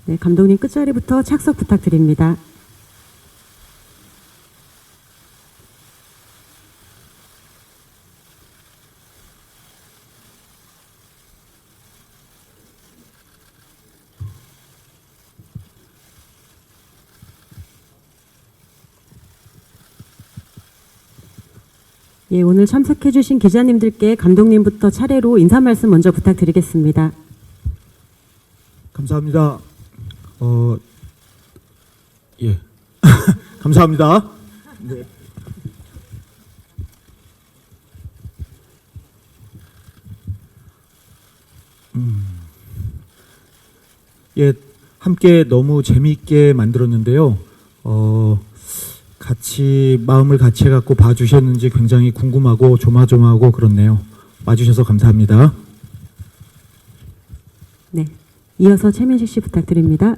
네, 감독님 끝자리부터 착석 부탁드립니다. 예, 오늘 참석해주신 기자님들께 감독님부터 차례로 인사 말씀 먼저 부탁드리겠습니다. 감사합니다. 예. 감사합니다. 네. 예, 함께 너무 재미있게 만들었는데요. 같이 마음을 같이 해갖고 봐주셨는지 굉장히 궁금하고 조마조마하고 그렇네요. 와주셔서 감사합니다. 네, 이어서 최민식 씨 부탁드립니다.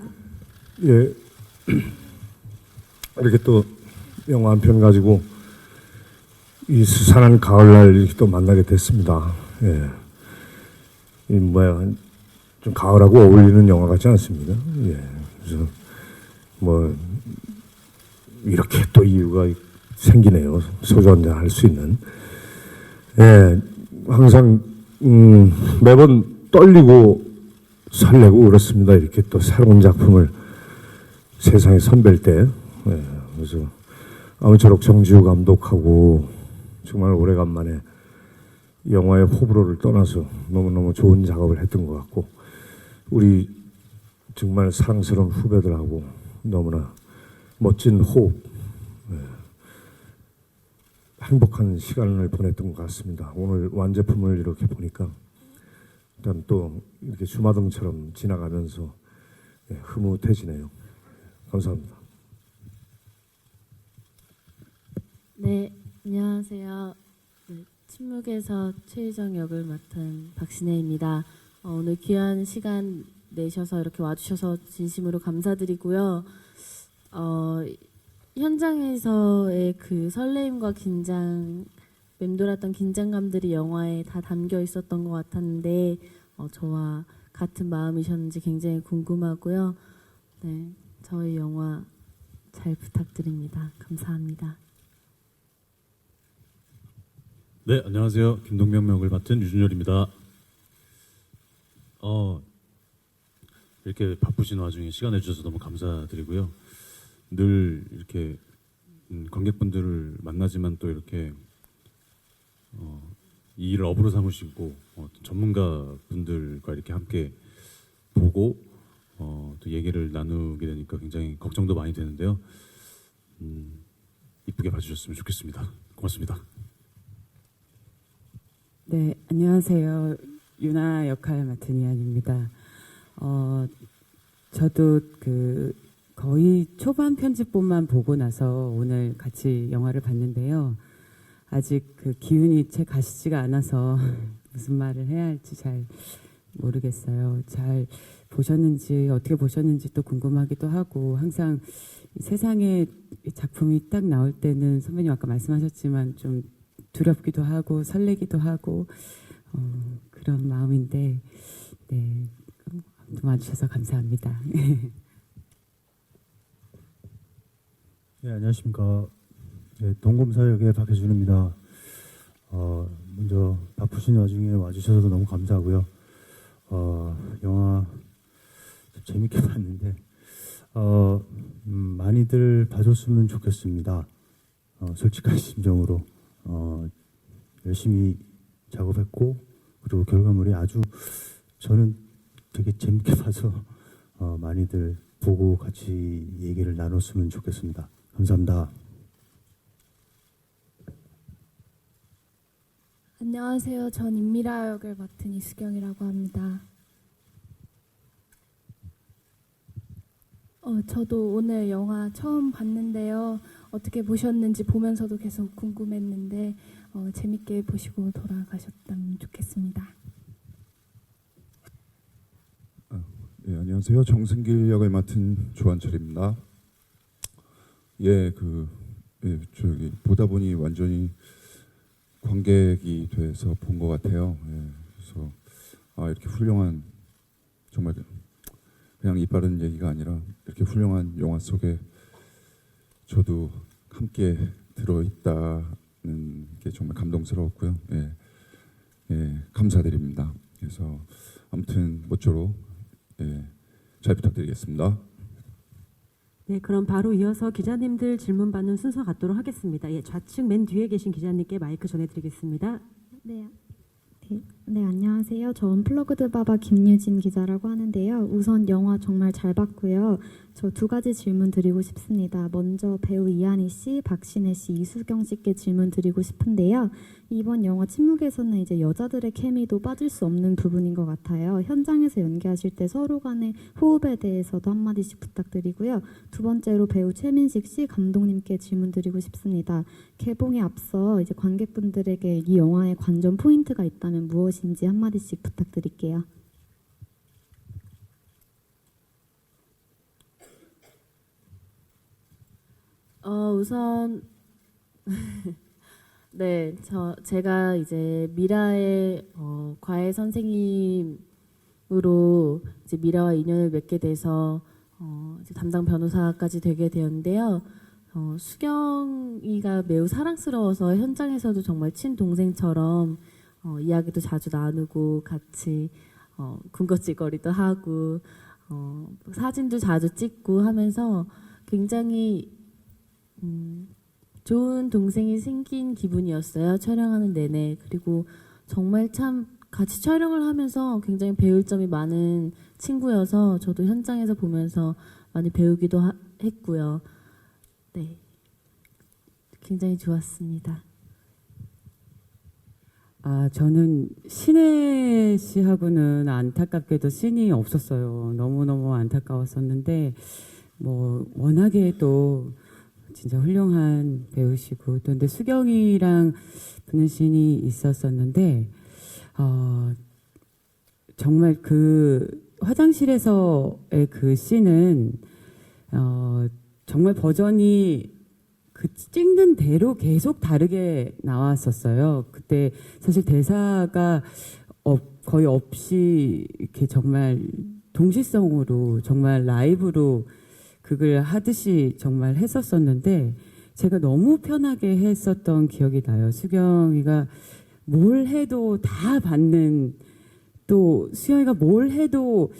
예, 이렇게 또 영화 한 편 가지고 이 수산한 가을날 이렇게 또 만나게 됐습니다. 예, 이 뭐야 좀 가을하고 어울리는 영화 같지 않습니까? 예, 그래서 뭐 이렇게 또 이유가 생기네요. 소주 한잔 할 수 있는. 예, 항상 매번 떨리고 설레고 그렇습니다. 이렇게 또 새로운 작품을 세상에 선배일 때. 예, 그래서 아무쪼록 정지우 감독하고 정말 오래간만에 영화의 호불호를 떠나서 너무너무 좋은 작업을 했던 것 같고, 우리 정말 사랑스러운 후배들하고 너무나 멋진 호흡, 예, 행복한 시간을 보냈던 것 같습니다. 오늘 완제품을 이렇게 보니까 일단 또 이렇게 주마등처럼 지나가면서 흐뭇해지네요. 감사합니다. 네, 안녕하세요. 네, 침묵에서 최희정 역을 맡은 박신혜입니다. 오늘 귀한 시간 내셔서 이렇게 와주셔서 진심으로 감사드리고요. 현장에서의 그 설레임과 긴장, 맴돌았던 긴장감들이 영화에 다 담겨 있었던 것 같았는데 저와 같은 마음이셨는지 굉장히 궁금하고요. 네, 저희 영화 잘 부탁드립니다. 감사합니다. 네, 안녕하세요. 김동명 역을 맡은 유준열입니다. 이렇게 바쁘신 와중에 시간 내주셔서 너무 감사드리고요. 늘 이렇게 관객분들을 만나지만 또 이렇게 이 일을 업으로 삼으시고 전문가분들과 이렇게 함께 보고 또 얘기를 나누게 되니까 굉장히 걱정도 많이 되는데요. 이쁘게 봐주셨으면 좋겠습니다. 고맙습니다. 네, 안녕하세요. 유나 역할 맡은 이한입니다. 저도 거의 초반 편집본만 보고 나서 오늘 같이 영화를 봤는데요. 아직 그 기운이 채 가시지가 않아서 무슨 말을 해야 할지 잘 모르겠어요. 잘 보셨는지 어떻게 보셨는지 또 궁금하기도 하고, 항상 세상에 작품이 딱 나올 때는 선배님 아까 말씀하셨지만 좀 두렵기도 하고 설레기도 하고 그런 마음인데, 네, 와주셔서 감사합니다. 네, 안녕하십니까. 네, 동검사 역의 박혜준입니다. 먼저 바쁘신 와중에 와주셔서 너무 감사하고요. 영화 재밌게 봤는데 많이들 봐줬으면 좋겠습니다. 솔직한 심정으로 열심히 작업했고, 그리고 결과물이 아주 저는 되게 재밌게 봐서 많이들 보고 같이 얘기를 나눴으면 좋겠습니다. 감사합니다. 안녕하세요. 전 임미라 역을 맡은 이수경이라고 합니다. 저도 오늘 영화 처음 봤는데요. 어떻게 보셨는지 보면서도 계속 궁금했는데 재밌게 보시고 돌아가셨다면 좋겠습니다. 네, 안녕하세요. 정승길 역을 맡은 조한철입니다. 저기 보다 보니 완전히 관객이 돼서 본 것 같아요. 그래서 이렇게 훌륭한, 정말 그냥 이빠른 얘기가 아니라 이렇게 훌륭한 영화 속에 저도 함께 들어있다는 게 정말 감동스러웠고요. 예, 예, 감사드립니다. 그래서 아무튼 모쪼록 예, 잘 부탁드리겠습니다. 네, 그럼 바로 이어서 기자님들 질문 받는 순서 갖도록 하겠습니다. 예, 좌측 맨 뒤에 계신 기자님께 마이크 전해드리겠습니다. 네. 네, 안녕하세요. 저 언플러그드 바바 김유진 기자라고 하는데요. 우선 영화 정말 잘 봤고요. 저 두 가지 질문 드리고 싶습니다. 먼저 배우 이한희 씨, 박신혜 씨, 이수경 씨께 질문 드리고 싶은데요. 이번 영화 침묵에서는 이제 여자들의 케미도 빠질 수 없는 부분인 것 같아요. 현장에서 연기하실 때 서로 간의 호흡에 대해서도 한마디씩 부탁드리고요. 두 번째로 배우 최민식 씨 감독님께 질문 드리고 싶습니다. 개봉에 앞서 이제 관객분들에게 이 영화의 관전 포인트가 있다면 무엇인지 한마디씩 부탁드릴게요. 우선 네, 제가 이제 미라의 과외 선생님으로 이제 미라와 인연을 맺게 돼서 이제 담당 변호사까지 되게 되었는데요. 수경이가 매우 사랑스러워서 현장에서도 정말 친동생처럼 이야기도 자주 나누고 같이 군것질거리도 하고 사진도 자주 찍고 하면서 굉장히 좋은 동생이 생긴 기분이었어요. 촬영하는 내내. 그리고 정말 참 같이 촬영을 하면서 굉장히 배울 점이 많은 친구여서 저도 현장에서 보면서 많이 배우기도 했고요. 네, 굉장히 좋았습니다. 저는 신혜 씨하고는 안타깝게도 씬이 없었어요. 너무너무 안타까웠었는데 뭐 워낙에 또 진짜 훌륭한 배우시고 또 근데 수경이랑 붙는 씬이 있었었는데 정말 그 화장실에서의 그 씬은 정말 버전이 그 찍는 대로 계속 다르게 나왔었어요. 그때 사실 대사가 거의 없이 이렇게 정말 동시성으로 정말 라이브로 그걸 하듯이 정말 했었었는데 제가 너무 편하게 했었던 기억이 나요. 수경이가 뭘 해도 다 받는 또 수경이가 뭘 해도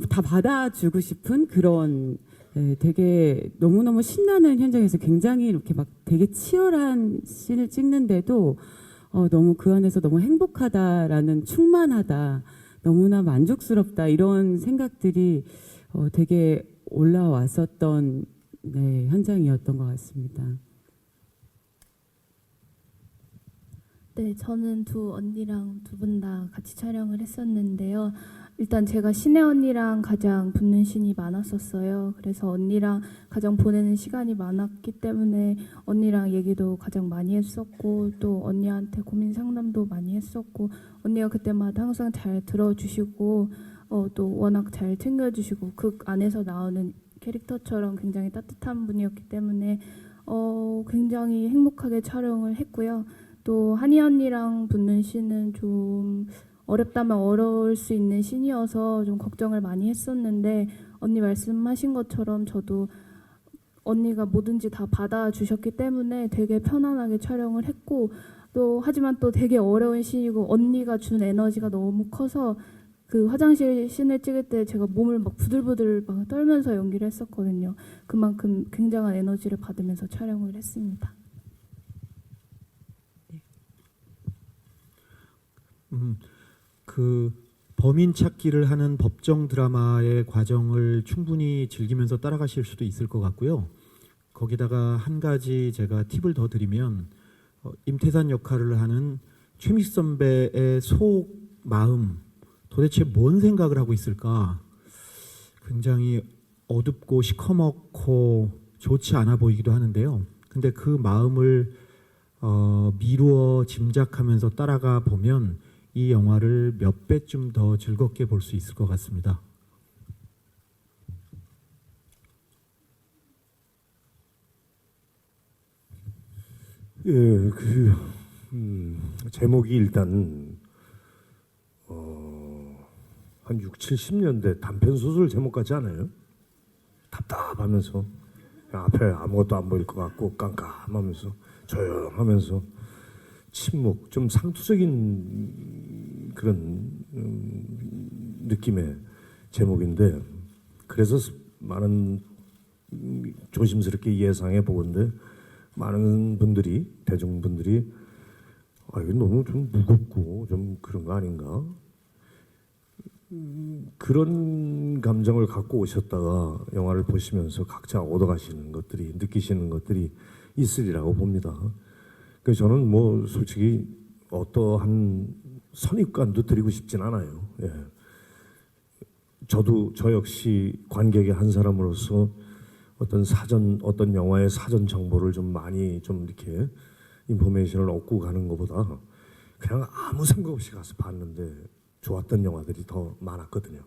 다 받아주고 싶은 그런 되게 너무너무 신나는 현장에서 굉장히 이렇게 막 되게 치열한 씬을 찍는데도 너무 그 안에서 너무 행복하다라는 충만하다 너무나 만족스럽다 이런 생각들이 되게 올라왔었던 현장이었던 것 같습니다. 네, 저는 두 언니랑 두 분 다 같이 촬영을 했었는데요. 일단 제가 신혜 언니랑 가장 붙는 씬이 많았었어요. 그래서 언니랑 가장 보내는 시간이 많았기 때문에 언니랑 얘기도 가장 많이 했었고 또 언니한테 고민 상담도 많이 했었고 언니가 그때마다 항상 잘 들어주시고 또 워낙 잘 챙겨주시고 극 안에서 나오는 캐릭터처럼 굉장히 따뜻한 분이었기 때문에 굉장히 행복하게 촬영을 했고요. 또 한희 언니랑 붙는 씬은 좀 어렵다면 어려울 수 있는 씬이어서 좀 걱정을 많이 했었는데 언니 말씀하신 것처럼 저도 언니가 뭐든지 다 받아주셨기 때문에 되게 편안하게 촬영을 했고 또 하지만 또 되게 어려운 씬이고 언니가 준 에너지가 너무 커서 그 화장실 씬을 찍을 때 제가 몸을 막 부들부들 막 떨면서 연기를 했었거든요. 그만큼 굉장한 에너지를 받으면서 촬영을 했습니다. 그 범인 찾기를 하는 법정 드라마의 과정을 충분히 즐기면서 따라가실 수도 있을 것 같고요. 거기다가 한 가지 제가 팁을 더 드리면 임태산 역할을 하는 최민식 선배의 속 마음 도대체 뭔 생각을 하고 있을까? 굉장히 어둡고 시커멓고 좋지 않아 보이기도 하는데요. 근데 그 마음을 미루어 짐작하면서 따라가 보면 이 영화를 몇 배쯤 더 즐겁게 볼 수 있을 것 같습니다. 예, 제목이 일단 한 6, 70년대 단편 소설 제목 같지 않아요? 답답하면서 그냥 앞에 아무것도 안 보일 것 같고 깜깜하면서 조용하면서 침묵, 좀 상투적인 그런 느낌의 제목인데 그래서 많은 조심스럽게 예상해 보건데 많은 분들이 대중분들이 이거 너무 좀 무겁고 좀 그런 거 아닌가 그런 감정을 갖고 오셨다가 영화를 보시면서 각자 얻어가시는 것들이 느끼시는 것들이 있으리라고 봅니다. 그래서 저는 뭐 솔직히 어떠한 선입관도 드리고 싶진 않아요. 예. 저 역시 관객의 한 사람으로서 어떤 영화의 사전 정보를 좀 많이 좀 이렇게 인포메이션을 얻고 가는 것보다 그냥 아무 생각 없이 가서 봤는데 좋았던 영화들이 더 많았거든요.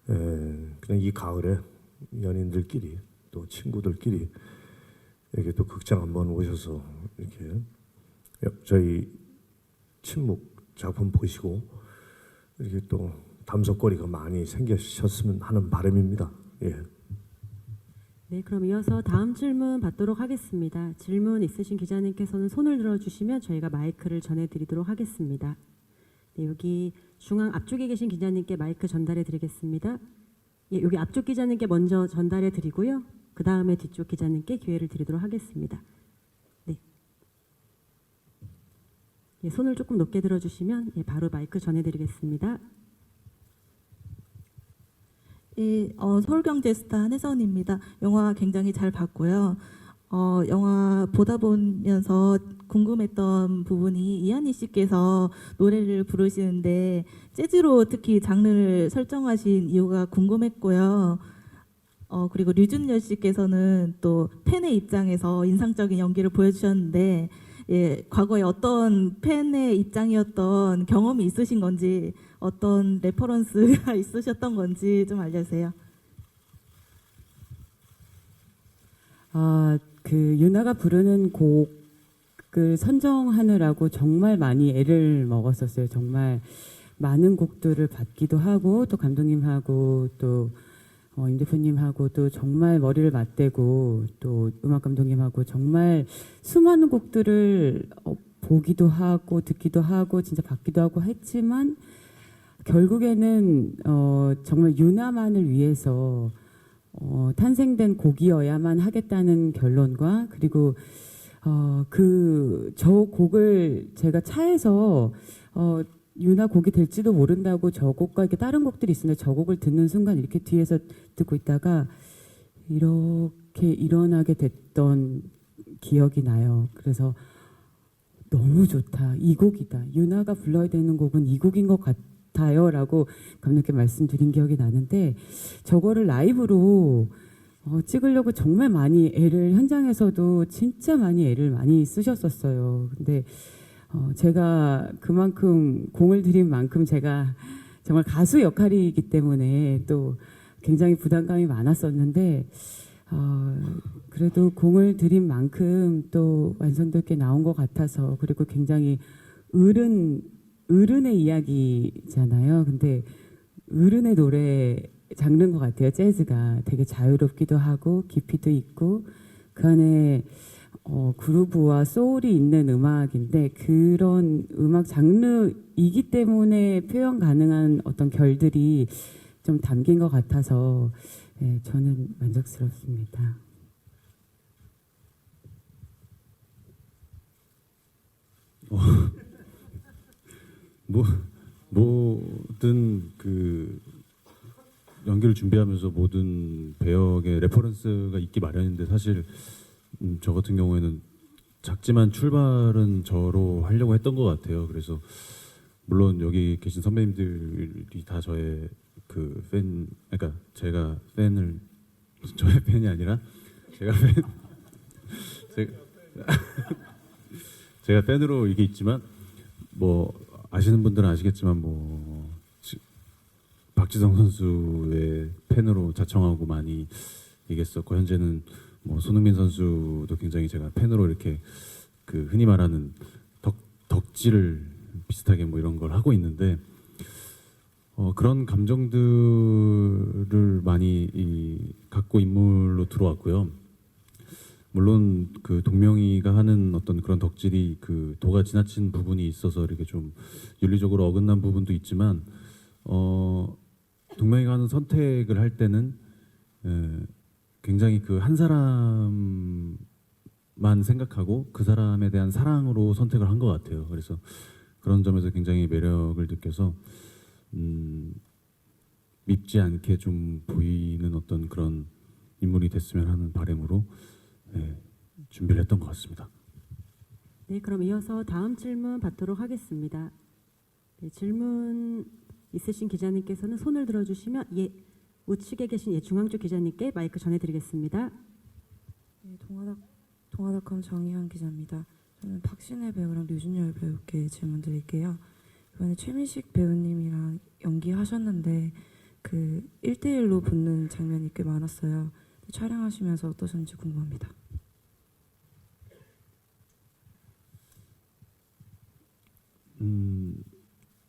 그냥 이 가을에 연인들끼리 또 친구들끼리 이렇게 또 극장 한번 오셔서 이렇게 저희 침묵 작품 보시고 이렇게 또 담석거리가 많이 생기셨으면 하는 바람입니다. 예. 네, 그럼 이어서 다음 질문 받도록 하겠습니다. 질문 있으신 기자님께서는 손을 들어주시면 저희가 마이크를 전해드리도록 하겠습니다. 네, 여기 중앙 앞쪽에 계신 기자님께 마이크 전달해 드리겠습니다. 예, 여기 앞쪽 기자님께 먼저 전달해 드리고요. 그 다음에 뒤쪽 기자님께 기회를 드리도록 하겠습니다. 네. 예, 손을 조금 높게 들어주시면 바로 마이크 전해드리겠습니다. 예, 서울경제스타 한혜선입니다. 영화 굉장히 잘 봤고요. 영화 보다 보면서 궁금했던 부분이 이한희 씨께서 노래를 부르시는데 재즈로 특히 장르를 설정하신 이유가 궁금했고요. 그리고 류준열 씨께서는 또 팬의 입장에서 인상적인 연기를 보여주셨는데 과거에 어떤 팬의 입장이었던 경험이 있으신 건지 어떤 레퍼런스가 있으셨던 건지 좀 알려주세요. 그 유나가 부르는 곡을 선정하느라고 정말 많이 애를 먹었었어요. 정말 많은 곡들을 받기도 하고 또 감독님하고 또 임 대표님하고 또 정말 머리를 맞대고 또 음악 감독님하고 정말 수많은 곡들을 보기도 하고 듣기도 하고 진짜 받기도 하고 했지만 결국에는 정말 유나만을 위해서 탄생된 곡이어야만 하겠다는 결론과 그리고 저 곡을 제가 차에서 유나 곡이 될지도 모른다고 저 곡과 이렇게 다른 곡들이 있었는데 저 곡을 듣는 순간 이렇게 뒤에서 듣고 있다가 이렇게 일어나게 됐던 기억이 나요. 그래서 너무 좋다. 이 곡이다. 유나가 불러야 되는 곡은 이 곡인 것 같아요. 라고 감독님께 말씀드린 기억이 나는데 저거를 라이브로 찍으려고 정말 많이 현장에서도 진짜 많이 애를 많이 쓰셨었어요. 근데 제가 그만큼 공을 들인 만큼 제가 정말 가수 역할이기 때문에 또 굉장히 부담감이 많았었는데 그래도 공을 들인 만큼 또 완성도 있게 나온 것 같아서 그리고 굉장히 어른의 이야기잖아요. 근데 어른의 노래 장르인 것 같아요. 재즈가 되게 자유롭기도 하고 깊이도 있고 그 안에 그루브와 소울이 있는 음악인데 그런 음악 장르이기 때문에 표현 가능한 어떤 결들이 좀 담긴 것 같아서 저는 만족스럽습니다. 모든 그 연기를 준비하면서 모든 배역의 레퍼런스가 있기 마련인데 사실 저 같은 경우에는 작지만 출발은 저로 하려고 했던 것 같아요. 그래서 물론 여기 계신 선배님들이 다 저의 그 그러니까 제가 저의 팬이 아니라 제가 팬으로 이게 있지만 뭐 아시는 분들은 아시겠지만 뭐 박지성 선수의 팬으로 자청하고 많이 얘기했었고 현재는 뭐 손흥민 선수도 굉장히 제가 팬으로 이렇게 그 흔히 말하는 덕질을 비슷하게 뭐 이런 걸 하고 있는데 그런 감정들을 많이 갖고 인물로 들어왔고요. 물론 그 동명이가 하는 어떤 그런 덕질이 그 도가 지나친 부분이 있어서 이렇게 좀 윤리적으로 어긋난 부분도 있지만 동명이가 하는 선택을 할 때는 굉장히 그 한 사람만 생각하고 그 사람에 대한 사랑으로 선택을 한 것 같아요. 그래서 그런 점에서 굉장히 매력을 느껴서 밉지 않게 좀 보이는 어떤 그런 인물이 됐으면 하는 바람으로 준비를 했던 것 같습니다. 네, 그럼 이어서 다음 질문 받도록 하겠습니다. 네, 질문 있으신 기자님께서는 손을 들어주시면 우측에 계신 중앙 쪽 기자님께 마이크 전해드리겠습니다. 네, 동아닷컴 정희연 기자입니다. 저는 박신혜 배우랑 류준열 배우께 질문 드릴게요. 이번에 최민식 배우님이랑 연기하셨는데 그 1대1로 붙는 장면이 꽤 많았어요. 촬영하시면서 어떠셨는지 궁금합니다.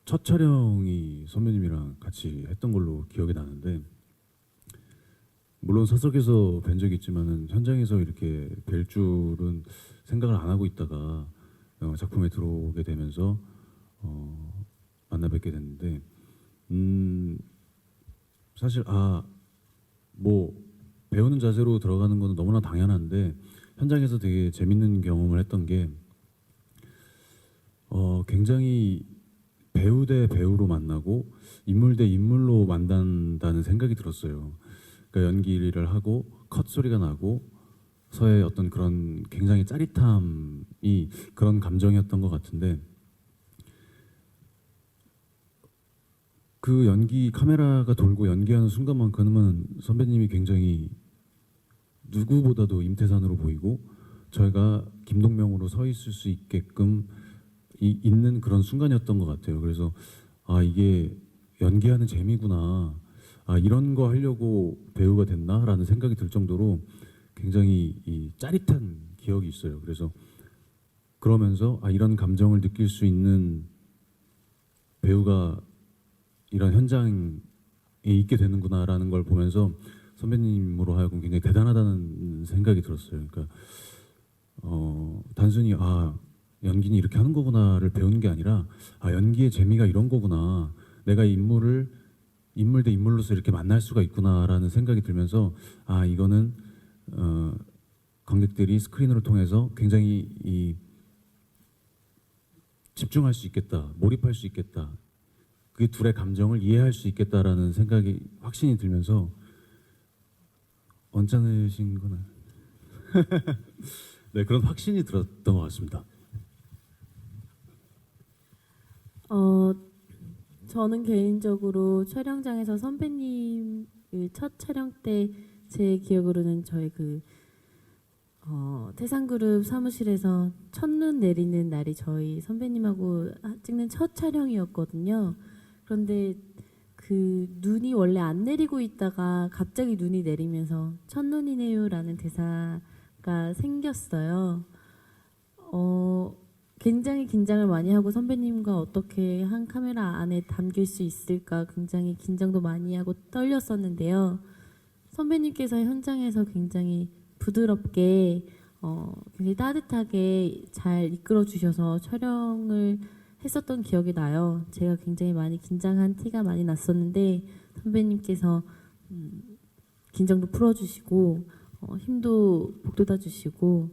첫 촬영이 선배님이랑 같이 했던 걸로 기억이 나는데 물론 사석에서 뵌 적이 있지만은 현장에서 이렇게 뵐 줄은 생각을 안 하고 있다가 작품에 들어오게 되면서 만나 뵙게 됐는데 사실 뭐 배우는 자세로 들어가는 거는 너무나 당연한데 현장에서 되게 재밌는 경험을 했던 게 굉장히 배우 대 배우로 만나고 인물 대 인물로 만난다는 생각이 들었어요. 그러니까 연기를 하고 컷 소리가 나고 서의 어떤 그런 굉장히 짜릿함이 그런 감정이었던 것 같은데 그 연기 카메라가 돌고 연기하는 순간만큼은 선배님이 굉장히 누구보다도 임태산으로 보이고 저희가 김동명으로 서 있을 수 있게끔 있는 그런 순간이었던 것 같아요. 그래서 이게 연기하는 재미구나. 이런 거 하려고 배우가 됐나라는 생각이 들 정도로 굉장히 짜릿한 기억이 있어요. 그래서 그러면서 이런 감정을 느낄 수 있는 배우가 이런 현장에 있게 되는구나라는 걸 보면서 선배님으로 하여금 굉장히 대단하다는 생각이 들었어요. 그러니까 단순히 연기는 이렇게 하는 거구나를 배우는 게 아니라 연기의 재미가 이런 거구나. 내가 인물 대 인물로서 이렇게 만날 수가 있구나라는 생각이 들면서 이거는 관객들이 스크린을 통해서 굉장히 집중할 수 있겠다, 몰입할 수 있겠다, 그 둘의 감정을 이해할 수 있겠다라는 생각이 확신이 들면서 언짢으신 거는 네, 그런 확신이 들었던 것 같습니다. 저는 개인적으로 촬영장에서 선배님을 첫 촬영 때 제 기억으로는 저희 태산그룹 사무실에서 첫눈 내리는 날이 저희 선배님하고 찍는 첫 촬영이었거든요. 그런데 그 눈이 원래 안 내리고 있다가 갑자기 눈이 내리면서 첫눈이네요라는 대사가 생겼어요. 굉장히 긴장을 많이 하고 선배님과 어떻게 한 카메라 안에 담길 수 있을까 굉장히 긴장도 많이 하고 떨렸었는데요. 선배님께서 현장에서 굉장히 부드럽게 굉장히 따뜻하게 잘 이끌어 주셔서 촬영을 했었던 기억이 나요. 제가 굉장히 많이 긴장한 티가 많이 났었는데 선배님께서 긴장도 풀어주시고 힘도 북돋아 주시고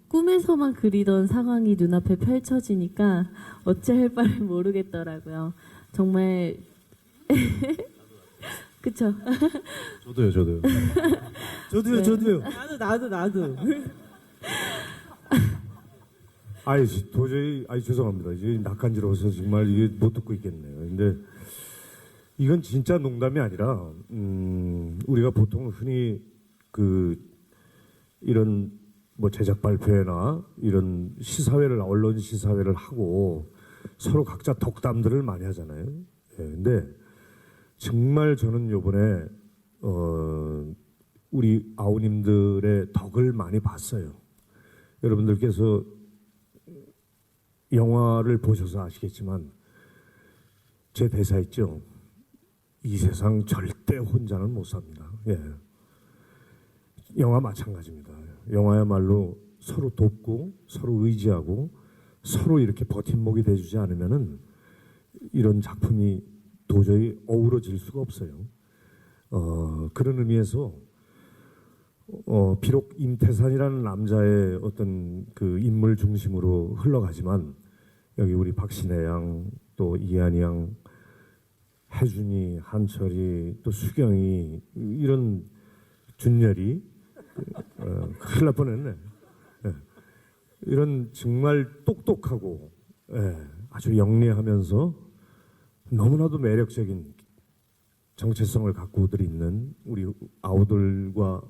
꿈에서만 그리던 상황이 눈앞에 펼쳐지니까 어찌할 바를 모르겠더라고요. 정말 그쵸? 저도요. 저도요. 네. 저도요. 나도. 도저히 죄송합니다. 이제 낯간지러워서 정말 이게 못 듣고 있겠네요. 근데 이건 진짜 농담이 아니라 우리가 보통 흔히 이런 뭐 제작 발표회나 이런 언론 시사회를 하고 서로 각자 덕담들을 많이 하잖아요. 근데 정말 저는 요번에 우리 아우님들의 덕을 많이 봤어요. 여러분들께서 영화를 보셔서 아시겠지만 제 대사 있죠. 이 세상 절대 혼자는 못 삽니다. 예. 영화 마찬가지입니다. 영화야말로 서로 돕고 서로 의지하고 서로 이렇게 버팀목이 돼주지 않으면은 이런 작품이 도저히 어우러질 수가 없어요. 그런 의미에서 비록 임태산이라는 남자의 어떤 그 인물 중심으로 흘러가지만 여기 우리 박신혜 양, 또 이한이 양, 혜준이, 한철이, 또 수경이, 이런 준열이 큰일 날 뻔했네. 예. 이런 정말 똑똑하고 아주 영리하면서 너무나도 매력적인 정체성을 갖고들 있는 우리 아우들과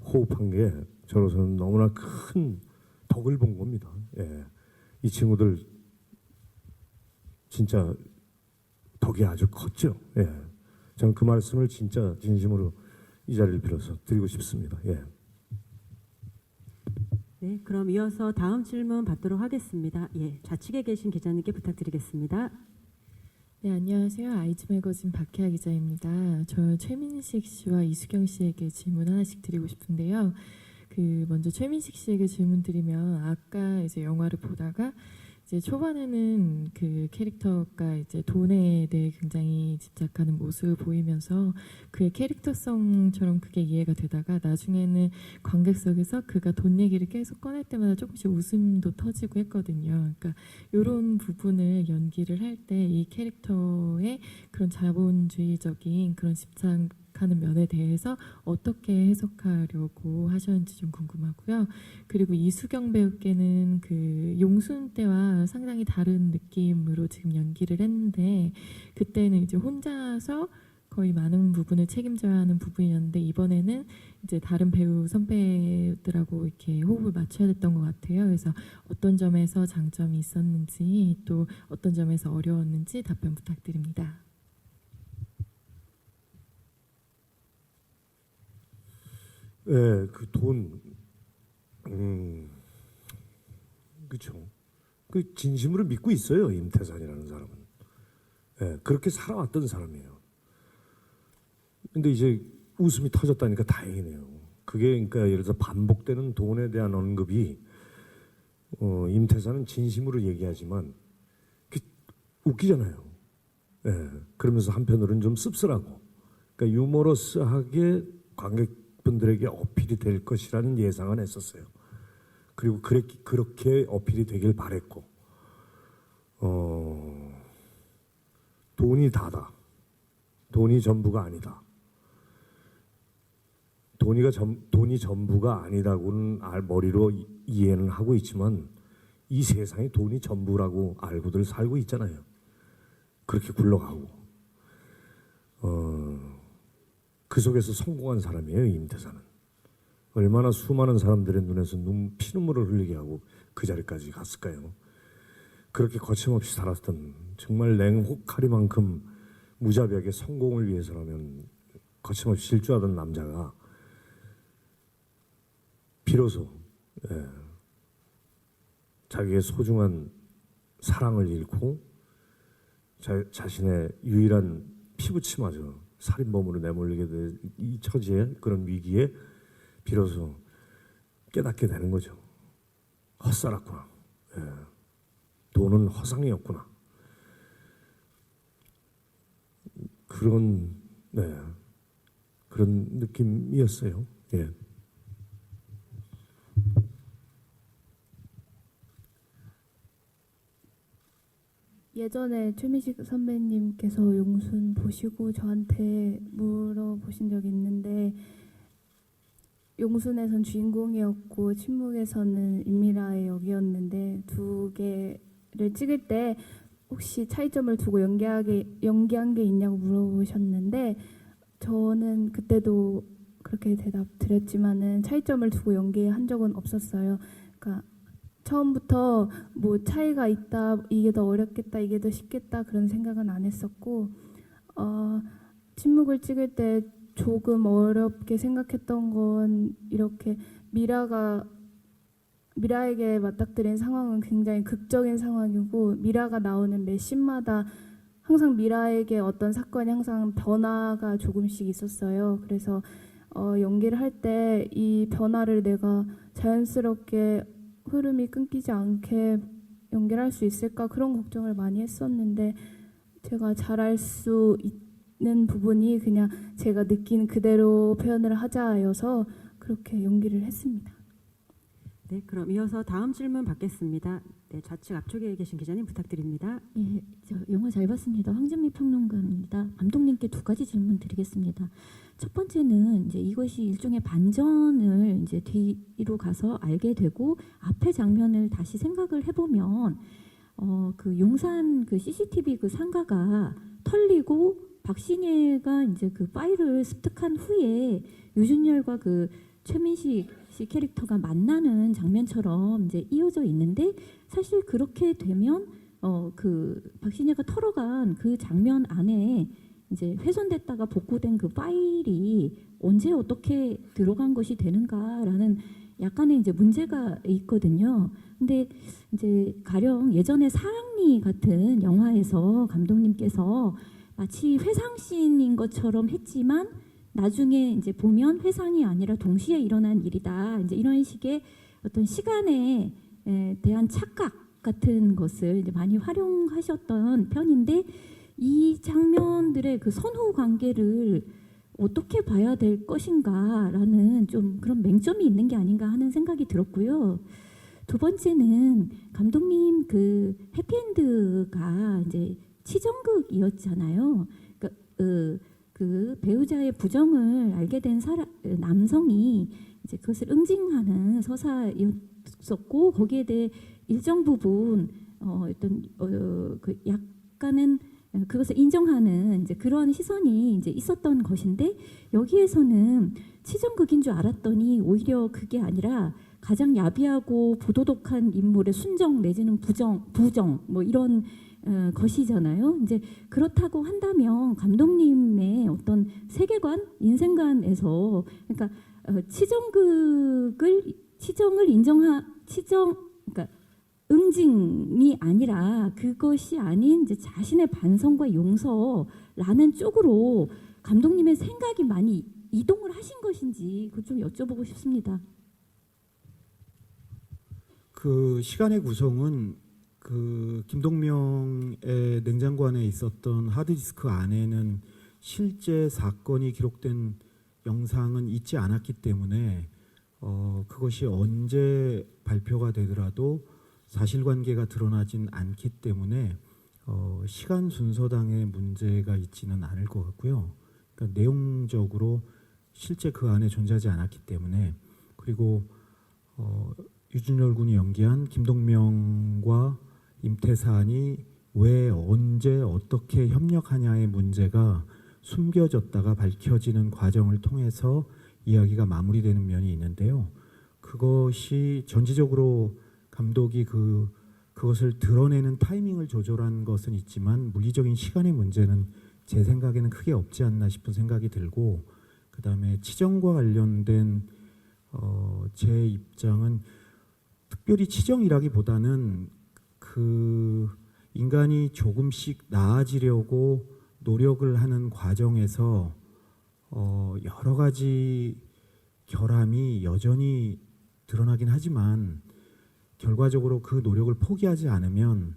호흡한 게 저로서는 너무나 큰 덕을 본 겁니다. 예. 이 친구들 진짜 덕이 아주 컸죠. 예. 저는 그 말씀을 진짜 진심으로 이 자리를 빌어서 드리고 싶습니다. 예. 네, 그럼 이어서 다음 질문 받도록 하겠습니다. 예, 좌측에 계신 기자님께 부탁드리겠습니다. 네, 안녕하세요. 아이즈 매거진 박혜아 기자입니다. 저 최민식 씨와 이수경 씨에게 질문 하나씩 드리고 싶은데요. 먼저 최민식 씨에게 질문 드리면 아까 이제 영화를 보다가 이제 초반에는 그 캐릭터가 이제 돈에 대해 굉장히 집착하는 모습을 보이면서 그의 캐릭터성처럼 그게 이해가 되다가 나중에는 관객석에서 그가 돈 얘기를 계속 꺼낼 때마다 조금씩 웃음도 터지고 했거든요. 그러니까 이런 부분을 연기를 할 때 이 캐릭터의 그런 자본주의적인 그런 집착하는 면에 대해서 어떻게 해석하려고 하셨는지 좀 궁금하고요. 그리고 이수경 배우께는 그 용순 때와 상당히 다른 느낌으로 지금 연기를 했는데 그때는 이제 혼자서 거의 많은 부분을 책임져야 하는 부분이었는데 이번에는 이제 다른 배우 선배들하고 이렇게 호흡을 맞춰야 됐던 것 같아요. 그래서 어떤 점에서 장점이 있었는지 또 어떤 점에서 어려웠는지 답변 부탁드립니다. 예, 그 돈, 그렇죠. 그 진심으로 믿고 있어요, 임태산이라는 사람은. 예, 그렇게 살아왔던 사람이에요. 근데 이제 웃음이 터졌다니까 다행이네요. 그게 그러니까 예를 들어서 반복되는 돈에 대한 언급이 임태산은 진심으로 얘기하지만 웃기잖아요. 예, 그러면서 한편으로는 좀 씁쓸하고, 그러니까 유머러스하게 관객분들에게 어필이 될 것이라는 예상은 했었어요. 그리고 그렇게 어필이 되길 바랬고, 돈이 다다. 돈이 전부가 아니다. 돈이 전부가 아니다고는 머리로 이해는 하고 있지만 이 세상이 돈이 전부라고 알고들 살고 있잖아요. 그렇게 굴러가고 그 속에서 성공한 사람이에요, 임태산은. 얼마나 수많은 사람들의 눈에서 피눈물을 흘리게 하고 그 자리까지 갔을까요? 그렇게 거침없이 살았던, 정말 냉혹하리만큼 무자비하게 성공을 위해서라면 거침없이 질주하던 남자가 비로소 자기의 소중한 사랑을 잃고 자신의 유일한 피부치마저 살인범으로 내몰리게 된 이 처지에, 그런 위기에 비로소 깨닫게 되는 거죠. 헛살았구나. 돈은 허상이었구나. 그런 느낌이었어요. 예. 예전에 최민식 선배님께서 용순 보시고 저한테 물어보신 적이 있는데, 용순에선 주인공이었고 침묵에서는 임미라의 역이었는데 두 개를 찍을 때 혹시 차이점을 두고 연기한 게 있냐고 물어보셨는데, 저는 그때도 그렇게 대답 드렸지만은 차이점을 두고 연기한 적은 없었어요. 그러니까 처음부터 뭐 차이가 있다, 이게 더 어렵겠다, 이게 더 쉽겠다, 그런 생각은 안 했었고, 침묵을 찍을 때 조금 어렵게 생각했던 건, 이렇게 미라에게 맞닥뜨린 상황은 굉장히 극적인 상황이고, 미라가 나오는 매 씬마다 항상 미라에게 어떤 사건이 항상 변화가 조금씩 있었어요. 그래서 연기를 할 때 이 변화를 내가 자연스럽게 흐름이 끊기지 않게 연기를 할 수 있을까 그런 걱정을 많이 했었는데 제가 잘할 수 있는 부분이 그냥 제가 느낀 그대로 표현을 하자여서 그렇게 연기를 했습니다. 네, 그럼 이어서 다음 질문 받겠습니다. 네, 좌측 앞쪽에 계신 기자님 부탁드립니다. 예, 저 영화 잘 봤습니다. 황진미 평론가입니다. 감독님께 두 가지 질문 드리겠습니다. 첫 번째는 이제 이것이 일종의 반전을 이제 뒤로 가서 알게 되고 앞에 장면을 다시 생각을 해보면 그 용산 그 CCTV 그 상가가 털리고 박신혜가 이제 그 파일을 습득한 후에 유준열과 그 최민식 씨 캐릭터가 만나는 장면처럼 이제 이어져 있는데 사실 그렇게 되면 그 박신혜가 털어간 그 장면 안에 이제 훼손됐다가 복구된 그 파일이 언제 어떻게 들어간 것이 되는가라는 약간의 이제 문제가 있거든요. 근데 이제 가령 예전에 사랑니 같은 영화에서 감독님께서 마치 회상씬인 것처럼 했지만 나중에 이제 보면 회상이 아니라 동시에 일어난 일이다. 이제 이런 식의 어떤 시간에 대한 착각 같은 것을 이제 많이 활용하셨던 편인데 이 장면들의 그 선후 관계를 어떻게 봐야 될 것인가라는 좀 그런 맹점이 있는 게 아닌가 하는 생각이 들었고요. 두 번째는 감독님 그 해피엔드가 이제 치정극이었잖아요. 그러니까 그 배우자의 부정을 알게 된 남성이 이제 그것을 응징하는 서사였었고 거기에 대해 일정 부분 어떤 그 약간은 그것을 인정하는 이제 그런 시선이 이제 있었던 것인데 여기에서는 치정극인 줄 알았더니 오히려 그게 아니라 가장 야비하고 부도덕한 인물의 순정 내지는 부정 뭐 이런 것이잖아요. 이제 그렇다고 한다면 감독님의 어떤 세계관, 인생관에서 그러니까 그러니까 응징이 아니라 그것이 아닌 이제 자신의 반성과 용서라는 쪽으로 감독님의 생각이 많이 이동을 하신 것인지 그걸 좀 여쭤보고 싶습니다. 그 시간의 구성은 그 김동명의 냉장고 안에 있었던 하드디스크 안에는 실제 사건이 기록된 영상은 있지 않았기 때문에 그것이 언제 발표가 되더라도 사실관계가 드러나진 않기 때문에 시간 순서당의 문제가 있지는 않을 것 같고요. 그러니까 내용적으로 실제 그 안에 존재하지 않았기 때문에 그리고 유준열 군이 연기한 김동명과 임태산이 왜 언제 어떻게 협력하냐의 문제가 숨겨졌다가 밝혀지는 과정을 통해서 이야기가 마무리되는 면이 있는데요. 그것이 전지적으로 감독이 그것을 드러내는 타이밍을 조절한 것은 있지만 물리적인 시간의 문제는 제 생각에는 크게 없지 않나 싶은 생각이 들고 그다음에 치정과 관련된 제 입장은 특별히 치정이라기보다는 그 인간이 조금씩 나아지려고 노력을 하는 과정에서 여러 가지 결함이 여전히 드러나긴 하지만 결과적으로 그 노력을 포기하지 않으면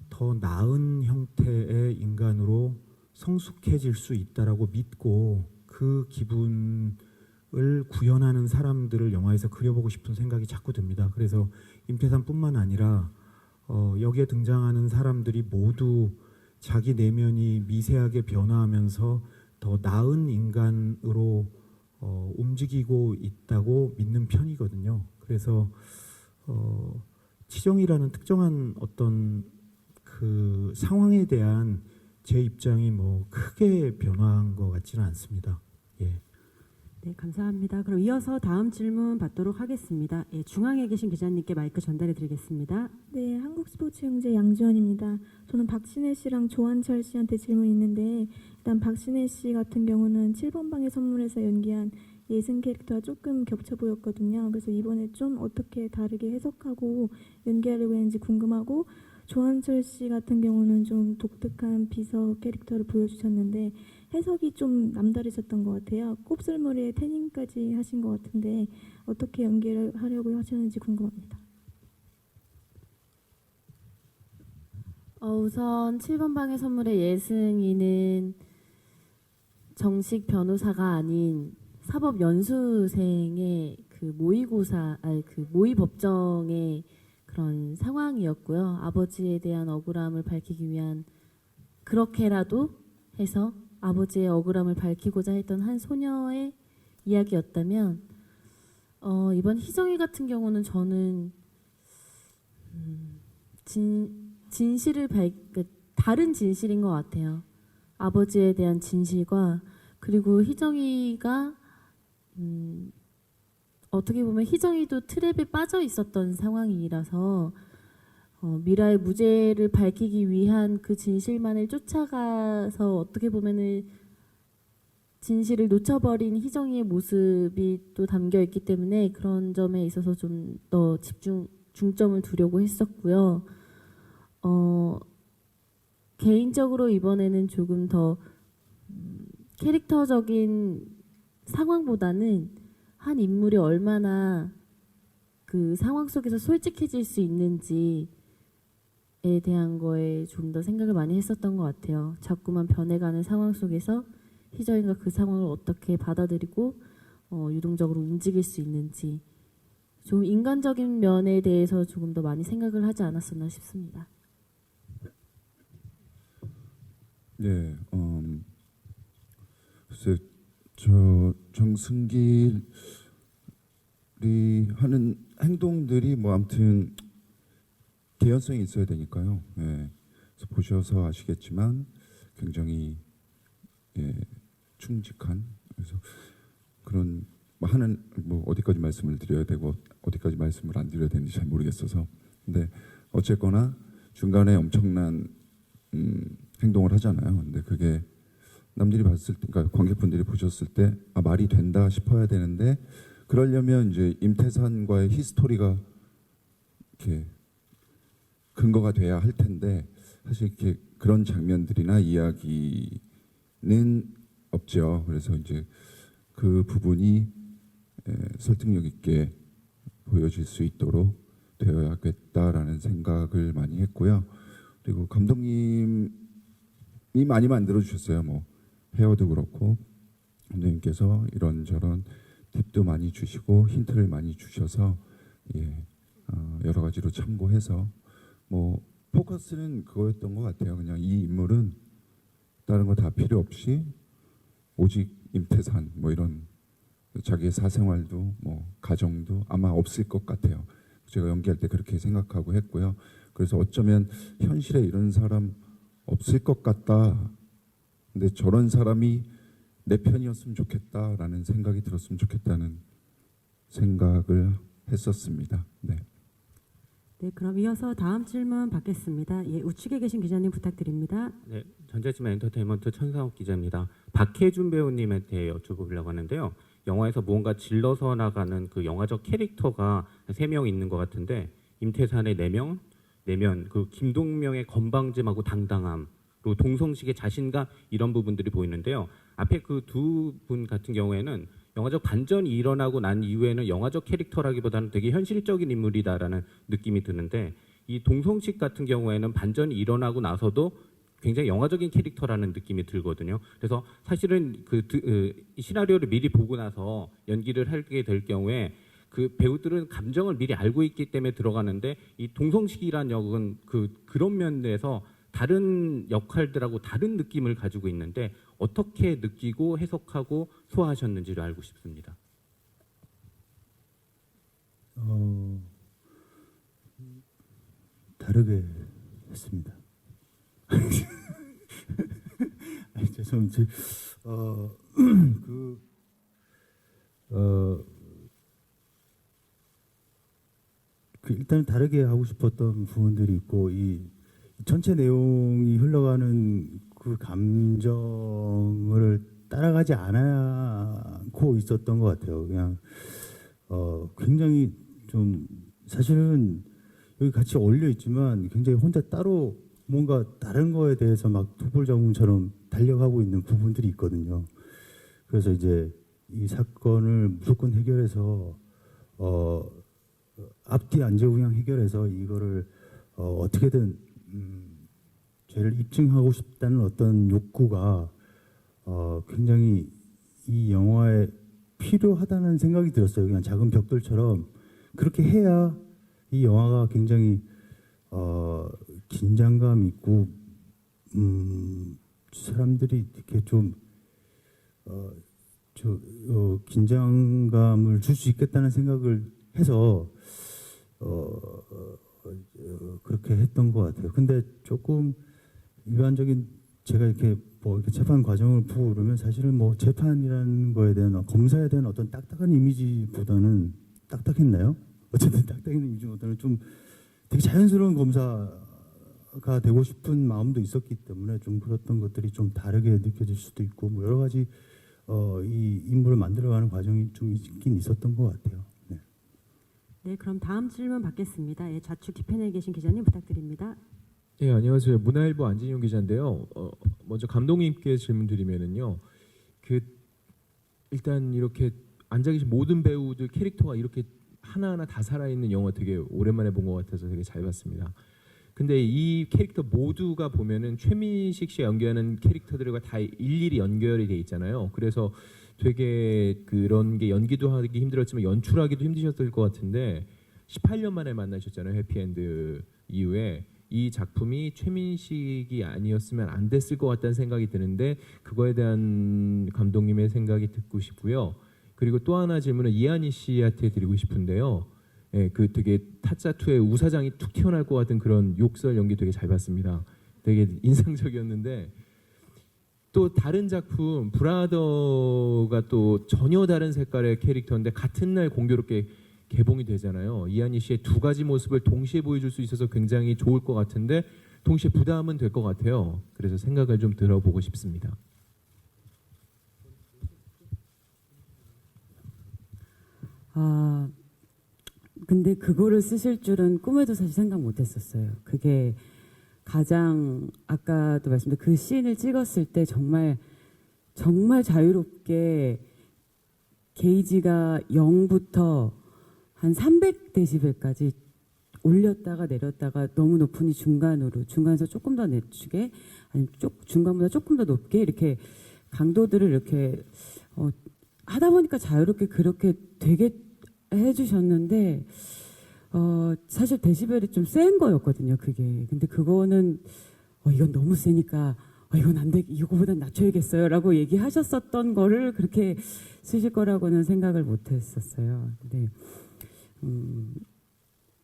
더 나은 형태의 인간으로 성숙해질 수 있다라고 믿고 그 기분을 구현하는 사람들을 영화에서 그려보고 싶은 생각이 자꾸 듭니다. 그래서 임태산뿐만 아니라 여기에 등장하는 사람들이 모두 자기 내면이 미세하게 변화하면서 더 나은 인간으로 움직이고 있다고 믿는 편이거든요. 그래서 치정이라는 특정한 어떤 그 상황에 대한 제 입장이 뭐 크게 변화한 것 같지는 않습니다. 예. 네, 감사합니다. 그럼 이어서 다음 질문 받도록 하겠습니다. 예, 중앙에 계신 기자님께 마이크 전달해 드리겠습니다. 네, 한국스포츠영재 양주원입니다. 저는 박신혜 씨랑 조한철 씨한테 질문이 있는데 일단 박신혜 씨 같은 경우는 7번 방의 선물에서 연기한 예승 캐릭터와 조금 겹쳐 보였거든요. 그래서 이번에 좀 어떻게 다르게 해석하고 연기하려고 했는지 궁금하고 조한철 씨 같은 경우는 좀 독특한 비서 캐릭터를 보여주셨는데 해석이 좀 남다르셨던 것 같아요. 곱슬머리에 태닝까지 하신 것 같은데 어떻게 연기를 하려고 하셨는지 궁금합니다. 우선 7번 방의 선물의 예승이는 정식 변호사가 아닌 사법연수생의 그 모의고사, 아니 그 모의법정의 그런 상황이었고요. 아버지에 대한 억울함을 밝히기 위한 그렇게라도 해서 아버지의 억울함을 밝히고자 했던 한 소녀의 이야기였다면 이번 희정이 같은 경우는 저는 진실을 다른 진실인 것 같아요. 아버지에 대한 진실과 그리고 희정이가 어떻게 보면 희정이도 트랩에 빠져 있었던 상황이라서 미라의 무죄를 밝히기 위한 그 진실만을 쫓아가서 어떻게 보면은 진실을 놓쳐버린 희정이의 모습이 또 담겨 있기 때문에 그런 점에 있어서 좀 더 중점을 두려고 했었고요. 개인적으로 이번에는 조금 더 캐릭터적인 상황보다는 한 인물이 얼마나 그 상황 속에서 솔직해질 수 있는지에 대한 거에 좀 더 생각을 많이 했었던 것 같아요. 자꾸만 변해가는 상황 속에서 희정이가 그 상황을 어떻게 받아들이고 유동적으로 움직일 수 있는지 좀 인간적인 면에 대해서 조금 더 많이 생각을 하지 않았었나 싶습니다. 네, 글쎄 저 정승길이 하는 행동들이 뭐 아무튼 개연성이 있어야 되니까요. 예, 그래서 보셔서 아시겠지만 굉장히 충직한 그래서 그런 하는 뭐 어디까지 말씀을 드려야 되고 어디까지 말씀을 안 드려야 되는지 잘 모르겠어서 근데 어쨌거나 중간에 엄청난 행동을 하잖아요. 근데 그게 남들이 봤을 때, 그러니까 관객분들이 보셨을 때 말이 된다 싶어야 되는데 그러려면 이제 임태산과의 히스토리가 이렇게 근거가 돼야 할 텐데 사실 이렇게 그런 장면들이나 이야기는 없죠. 그래서 이제 그 부분이 설득력 있게 보여질 수 있도록 되어야겠다라는 생각을 많이 했고요. 그리고 감독님이 많이 만들어 주셨어요. 뭐 헤어도 그렇고 감독님께서 이런저런 팁도 많이 주시고 힌트를 많이 주셔서 여러 가지로 참고해서 뭐 포커스는 그거였던 것 같아요. 그냥 이 인물은 다른 거 다 필요 없이 오직 임태산 뭐 이런 자기의 사생활도 뭐 가정도 아마 없을 것 같아요. 제가 연기할 때 그렇게 생각하고 했고요. 그래서 어쩌면 현실에 이런 사람 없을 것 같다. 근데 저런 사람이 내 편이었으면 좋겠다라는 생각이 들었으면 좋겠다는 생각을 했었습니다. 네. 네, 그럼 이어서 다음 질문 받겠습니다. 예, 우측에 계신 기자님 부탁드립니다. 네, 전자지만 엔터테인먼트 천상욱 기자입니다. 박혜준 배우님한테 여쭤보려고 하는데요. 영화에서 무언가 질러서 나가는 그 영화적 캐릭터가 3명 있는 것 같은데 임태산의 내면, 그 김동명의 건방짐하고 당당함, 그리고 동성식의 자신감 이런 부분들이 보이는데요. 앞에 그 두 분 같은 경우에는 영화적 반전이 일어나고 난 이후에는 영화적 캐릭터라기보다는 되게 현실적인 인물이다라는 느낌이 드는데 이 동성식 같은 경우에는 반전이 일어나고 나서도 굉장히 영화적인 캐릭터라는 느낌이 들거든요. 그래서 사실은 이 시나리오를 미리 보고 나서 연기를 하게 될 경우에 그 배우들은 감정을 미리 알고 있기 때문에 들어가는데 이 동성식이란 역은 그런 면에서 다른 역할들하고 다른 느낌을 가지고 있는데 어떻게 느끼고 해석하고 소화하셨는지를 알고 싶습니다. 다르게 했습니다. 아니, 죄송합니다. 일단 다르게 하고 싶었던 부분들이 있고 이 전체 내용이 흘러가는 그 감정을 따라가지 않고 있었던 것 같아요. 그냥 굉장히 좀 사실은 여기 같이 어울려 있지만 굉장히 혼자 따로 뭔가 다른 거에 대해서 막 독불장군처럼 달려가고 있는 부분들이 있거든요. 그래서 이제 이 사건을 무조건 해결해서 앞뒤 안전우양 해결해서 이거를 어떻게든 죄를 입증하고 싶다는 어떤 욕구가 굉장히 이 영화에 필요하다는 생각이 들었어요. 그냥 작은 벽돌처럼 그렇게 해야 이 영화가 굉장히 긴장감 있고 사람들이 이렇게 좀 긴장감을 줄 수 있겠다는 생각을 해서 그렇게 했던 것 같아요. 근데 조금 일반적인 제가 이렇게 뭐 이렇게 재판 과정을 보고 그러면 사실은 뭐 재판이라는 거에 대한 검사에 대한 어떤 딱딱한 이미지보다는 딱딱했나요? 어쨌든 딱딱한 이미지보다는 좀 되게 자연스러운 검사가 되고 싶은 마음도 있었기 때문에 좀 그랬던 것들이 좀 다르게 느껴질 수도 있고 뭐 여러 가지 이 인물을 만들어가는 과정이 좀 있긴 있었던 것 같아요. 네. 네, 그럼 다음 질문 받겠습니다. 예, 좌측 뒤편에 계신 기자님 부탁드립니다. 네, 안녕하세요. 문화일보 안진용 기자인데요. 먼저 감독님께 질문드리면은요. 일단 이렇게 앉아 계신 모든 배우들 캐릭터가 이렇게 하나하나 다 살아있는 영화 되게 오랜만에 본 것 같아서 되게 잘 봤습니다. 근데 이 캐릭터 모두가 보면은 최민식 씨가 연기하는 캐릭터들과 다 일일이 연결이 돼 있잖아요. 그래서 되게 그런 게 연기도 하기 힘들었지만 연출하기도 힘드셨을 것 같은데 18년 만에 만나셨잖아요. 해피엔드 이후에. 이 작품이 최민식이 아니었으면 안 됐을 것 같다는 생각이 드는데 그거에 대한 감독님의 생각이 듣고 싶고요. 그리고 또 하나 질문은 이한희 씨한테 드리고 싶은데요. 예, 그 되게 타짜2의 우사장이 툭 튀어나올 것 같은 그런 욕설 연기 되게 잘 봤습니다. 되게 인상적이었는데 또 다른 작품 브라더가 또 전혀 다른 색깔의 캐릭터인데 같은 날 공교롭게 개봉이 되잖아요. 이한희 씨의 두 가지 모습을 동시에 보여줄 수 있어서 굉장히 좋을 것 같은데 동시에 부담은 될 것 같아요. 그래서 생각을 좀 들어보고 싶습니다. 근데 그거를 쓰실 줄은 꿈에도 사실 생각 못했었어요. 그게 가장 아까도 말씀드린 그 씬을 찍었을 때 정말 자유롭게 게이지가 0부터 한 300데시벨까지 올렸다가 내렸다가 너무 높으니 중간에서 조금 더 낮추게 아니 중간보다 조금 더 높게 이렇게 강도들을 이렇게 하다 보니까 자유롭게 그렇게 되게 해주셨는데 사실 데시벨이 좀 센 거였거든요. 그게 근데 그거는 이건 너무 세니까 이건 안 돼, 이거보다 낮춰야겠어요라고 얘기하셨었던 거를 그렇게 쓰실 거라고는 생각을 못했었어요. 근데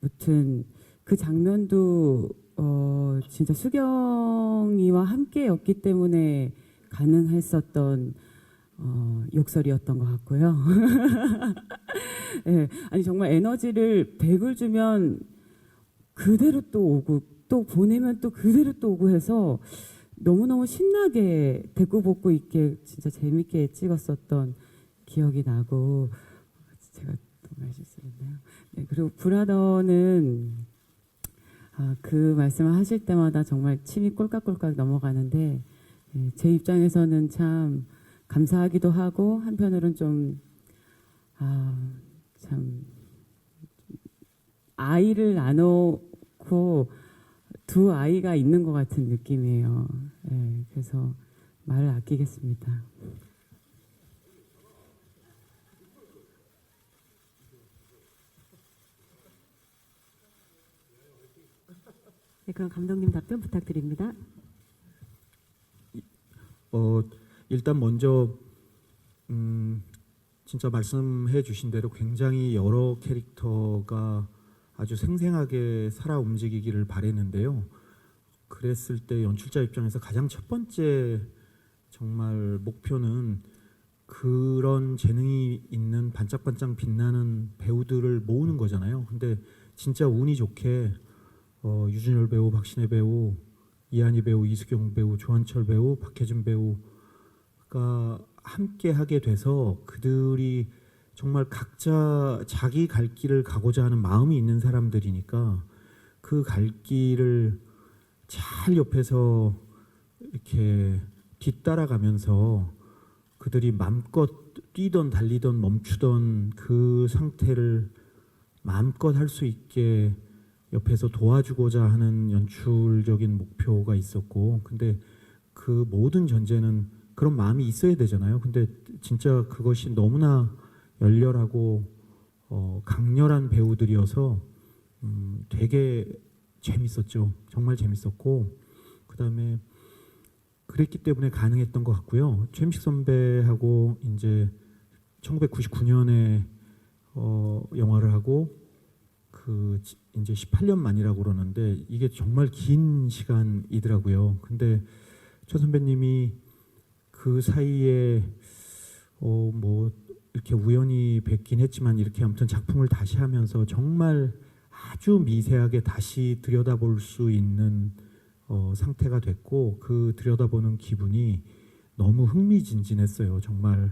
아무튼 그 장면도 진짜 수경이와 함께였기 때문에 가능했었던 욕설이었던 것 같고요. 네, 아니 정말 에너지를 100을 주면 그대로 또 오고 또 보내면 또 그대로 또 오고 해서 너무너무 신나게 대꾸복구 있게 진짜 재밌게 찍었었던 기억이 나고 제가 또 말실수했나요? 네, 그리고 브라더는 그 말씀을 하실 때마다 정말 침이 꼴깍꼴깍 넘어가는데 제 입장에서는 참 감사하기도 하고 한편으로는 좀 참 아이를 나누고 두 아이가 있는 것 같은 느낌이에요. 네, 그래서 말을 아끼겠습니다. 네, 그럼 감독님 답변 부탁드립니다. 일단 먼저 진짜 말씀해 주신 대로 굉장히 여러 캐릭터가 아주 생생하게 살아 움직이기를 바랬는데요. 그랬을 때 연출자 입장에서 가장 첫 번째 정말 목표는 그런 재능이 있는 반짝반짝 빛나는 배우들을 모으는 거잖아요. 근데 진짜 운이 좋게 유준열 배우, 박신혜 배우, 이한희 배우, 이수경 배우, 조한철 배우, 박해준 배우가 함께 하게 돼서 그들이 정말 각자 자기 갈 길을 가고자 하는 마음이 있는 사람들이니까 그 갈 길을 잘 옆에서 이렇게 뒤따라가면서 그들이 마음껏 뛰던 달리던 멈추던 그 상태를 마음껏 할 수 있게 옆에서 도와주고자 하는 연출적인 목표가 있었고, 근데 그 모든 전제는 그런 마음이 있어야 되잖아요. 근데 진짜 그것이 너무나 열렬하고 강렬한 배우들이어서 되게 재밌었죠. 정말 재밌었고, 그다음에 그랬기 때문에 가능했던 것 같고요. 최민식 선배하고 이제 1999년에 영화를 하고 그 이제 18년 만이라고 그러는데 이게 정말 긴 시간이더라고요. 근데 최 선배님이 그 사이에 뭐 이렇게 우연히 뵙긴 했지만 이렇게 아무튼 작품을 다시 하면서 정말 아주 미세하게 다시 들여다볼 수 있는 상태가 됐고, 그 들여다보는 기분이 너무 흥미진진했어요. 정말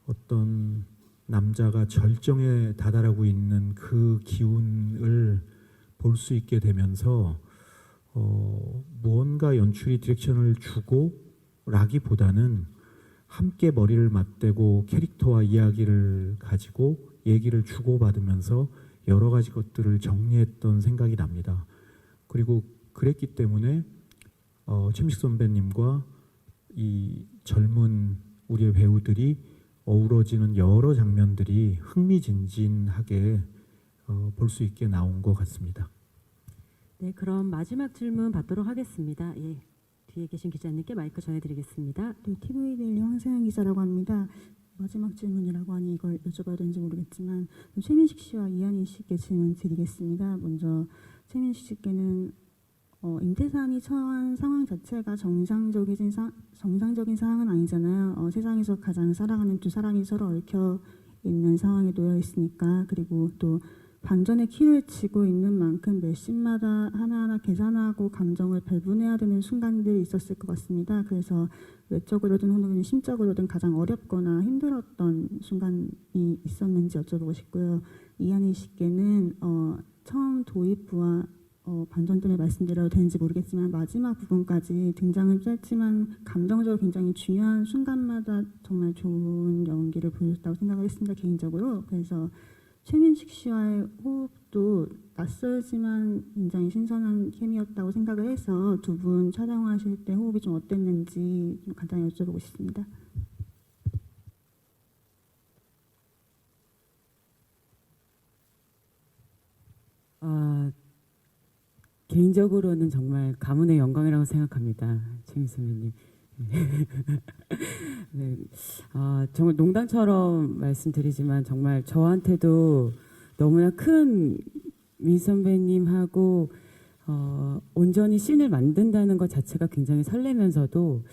어떤 남자가 절정에 다다르고 있는 그 기운을 볼 수 있게 되면서 무언가 연출이 디렉션을 주고 라기보다는 함께 머리를 맞대고 캐릭터와 이야기를 가지고 얘기를 주고받으면서 여러 가지 것들을 정리했던 생각이 납니다. 그리고 그랬기 때문에 최민식 선배님과 이 젊은 우리의 배우들이 어우러지는 여러 장면들이 흥미진진하게 볼 수 있게 나온 것 같습니다. 네, 그럼 마지막 질문 받도록 하겠습니다. 예, 뒤에 계신 기자님께 마이크 전해드리겠습니다. 네, TV데일리 황세영 기자라고 합니다. 마지막 질문이라고 하니 이걸 여쭤봐야 되는지 모르겠지만 최민식 씨와 이한희 씨께 질문 드리겠습니다. 먼저 최민식 씨께는 임태산이 처한 상황 자체가 정상적인 상황은 아니잖아요. 세상에서 가장 사랑하는 두 사람이 서로 얽혀 있는 상황에 놓여 있으니까. 그리고 또 반전의 키를 쥐고 있는 만큼 매 씬마다 하나하나 계산하고 감정을 배분해야 되는 순간들이 있었을 것 같습니다. 그래서 외적으로든 혹은 심적으로든 가장 어렵거나 힘들었던 순간이 있었는지 여쭤보고 싶고요. 이한희 씨께는 처음 도입부와 반전 때문에 말씀드려도 되는지 모르겠지만 마지막 부분까지 등장은 짧지만 감정적으로 굉장히 중요한 순간마다 정말 좋은 연기를 보여줬다고 생각을 했습니다. 개인적으로. 그래서 최민식 씨와의 호흡도 낯설지만 굉장히 신선한 케미였다고 생각을 해서 두 분 촬영하실 때 호흡이 좀 어땠는지 좀 간단히 여쭤보고 싶습니다. 개인적으로는 정말 가문의 영광이라고 생각합니다. 최민식 선배님. 네. 정말 농담처럼 말씀드리지만 정말 저한테도 너무나 큰 민 선배님하고 온전히 씬을 만든다는 것 자체가 굉장히 설레면서도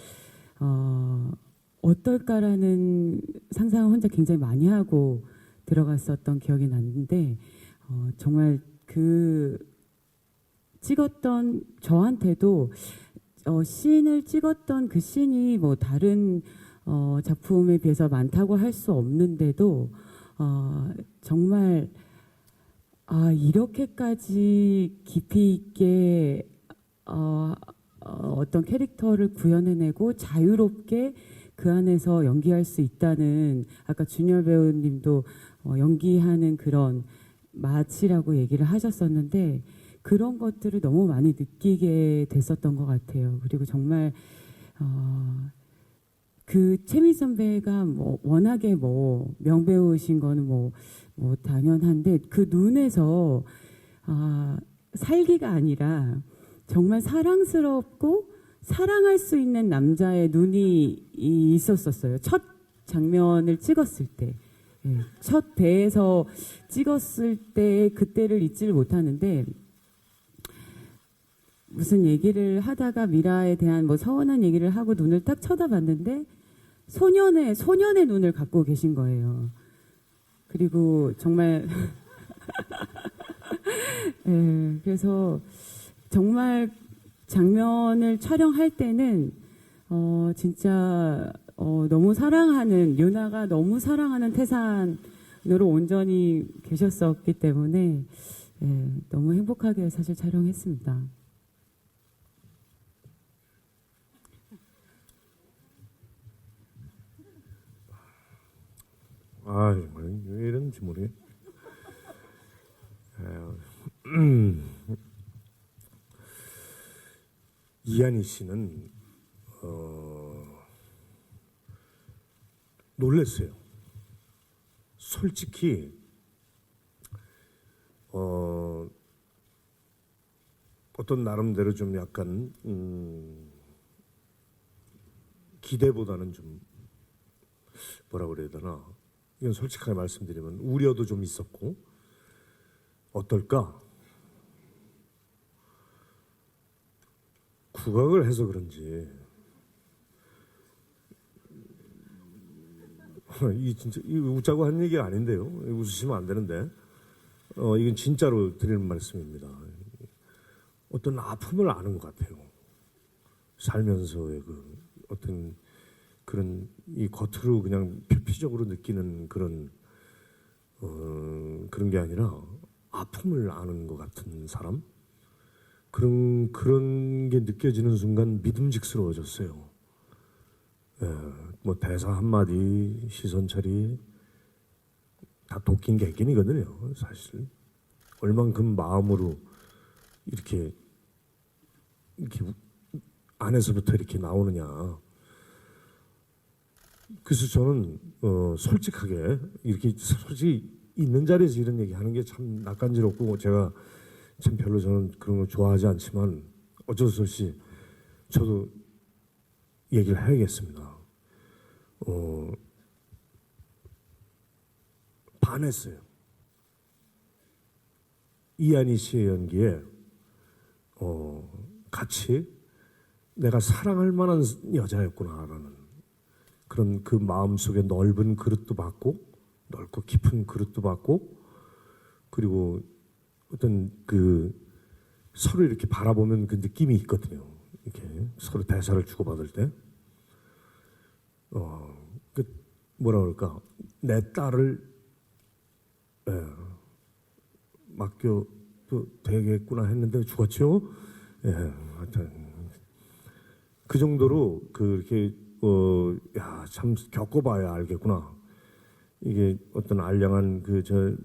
어떨까라는 상상을 혼자 굉장히 많이 하고 들어갔었던 기억이 났는데 정말 그 찍었던 저한테도 씬을 찍었던 그 씬이 뭐 다른 작품에 비해서 많다고 할 수 없는데도 정말 이렇게까지 깊이 있게 어떤 캐릭터를 구현해내고 자유롭게 그 안에서 연기할 수 있다는, 아까 준열 배우님도 연기하는 그런 맛이라고 얘기를 하셨었는데 그런 것들을 너무 많이 느끼게 됐었던 것 같아요. 그리고 정말 그 최민식 선배가 뭐 워낙에 뭐 명배우신 거는 뭐 당연한데 그 눈에서 살기가 아니라 정말 사랑스럽고 사랑할 수 있는 남자의 눈이 있었었어요. 첫 장면을 찍었을 때, 첫 배에서 찍었을 때 그때를 잊지를 못하는데, 무슨 얘기를 하다가 미라에 대한 뭐 서운한 얘기를 하고 눈을 딱 쳐다봤는데 소년의 눈을 갖고 계신 거예요. 그리고 정말 그래서 정말 장면을 촬영할 때는 진짜 너무 사랑하는, 유나가 너무 사랑하는 태산으로 온전히 계셨었기 때문에 너무 행복하게 사실 촬영했습니다. 아, 정말 왜 이런지 모르겠. 이한희 씨는 놀랐어요. 솔직히 어떤 나름대로 좀 약간 기대보다는 좀 뭐라 그래야 되나, 이건 솔직하게 말씀드리면 우려도 좀 있었고, 어떨까? 국악을 해서 그런지 이 진짜 이 웃자고 한 얘기가 아닌데요. 웃으시면 안 되는데 이건 진짜로 드리는 말씀입니다. 어떤 아픔을 아는 것 같아요. 살면서의 그 어떤 그런 이 겉으로 그냥 표피적으로 느끼는 그런 그런 게 아니라 아픔을 아는 것 같은 사람, 그런 게 느껴지는 순간 믿음직스러워졌어요. 뭐 대사 한마디, 시선 처리 다 도끼인 객긴이거든요. 사실 얼만큼 마음으로 이렇게 안에서부터 이렇게 나오느냐. 그래서 저는 솔직하게 이렇게 솔직히 있는 자리에서 이런 얘기 하는 게 참 낯간지럽고, 제가 참 별로 저는 그런 걸 좋아하지 않지만 어쩔 수 없이 저도 얘기를 해야겠습니다. 반했어요. 이한희 씨의 연기에 같이 내가 사랑할 만한 여자였구나라는 그런 그 마음속에 넓은 그릇도 받고, 넓고 깊은 그릇도 받고, 그리고 어떤 그 서로 이렇게 바라보면 그 느낌이 있거든요. 이렇게 서로 대사를 주고받을 때, 그 뭐라 그럴까, 내 딸을 맡겨도 되겠구나 했는데 죽었죠. 하여튼 그 정도로 그렇게 참 겪어봐야 알겠구나. 이게 어떤 알량한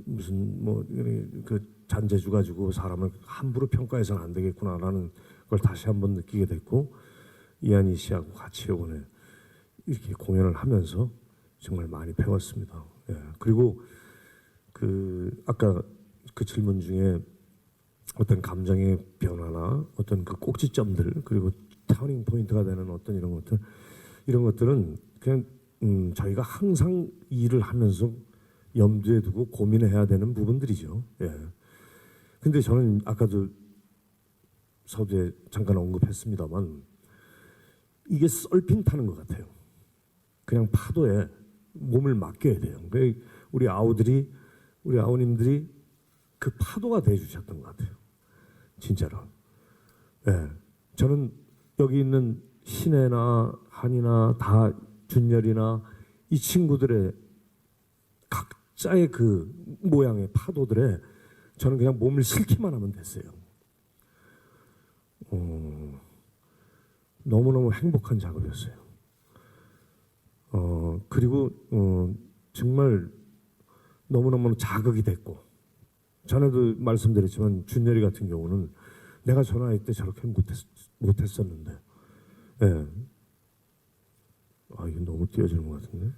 무슨 그 잔재주 가지고 사람을 함부로 평가해서는 안 되겠구나라는 걸 다시 한번 느끼게 됐고, 이한희 씨하고 같이 이번에 이렇게 공연을 하면서 정말 많이 배웠습니다. 그리고 아까 그 질문 중에 어떤 감정의 변화나 어떤 그 꼭지점들, 그리고 터닝 포인트가 되는 어떤 이런 것들은 그냥 저희가 항상 일을 하면서 염두에 두고 고민해야 되는 부분들이죠. 근데 저는 아까도 서두에 잠깐 언급했습니다만 이게 썰핀 타는 것 같아요. 그냥 파도에 몸을 맡겨야 돼요. 우리 아우님들이 그 파도가 돼주셨던 것 같아요. 진짜로. 저는 여기 있는 신혜나 한이나 다 준열이나 이 친구들의 각자의 그 모양의 파도들에 저는 그냥 몸을 실기만 하면 됐어요. 너무너무 행복한 작업이었어요. 그리고 정말 너무너무 자극이 됐고, 전에도 말씀드렸지만 준열이 같은 경우는 내가 저 나이 때 저렇게 못했었는데, 이게 너무 띄어지는 것 같은데.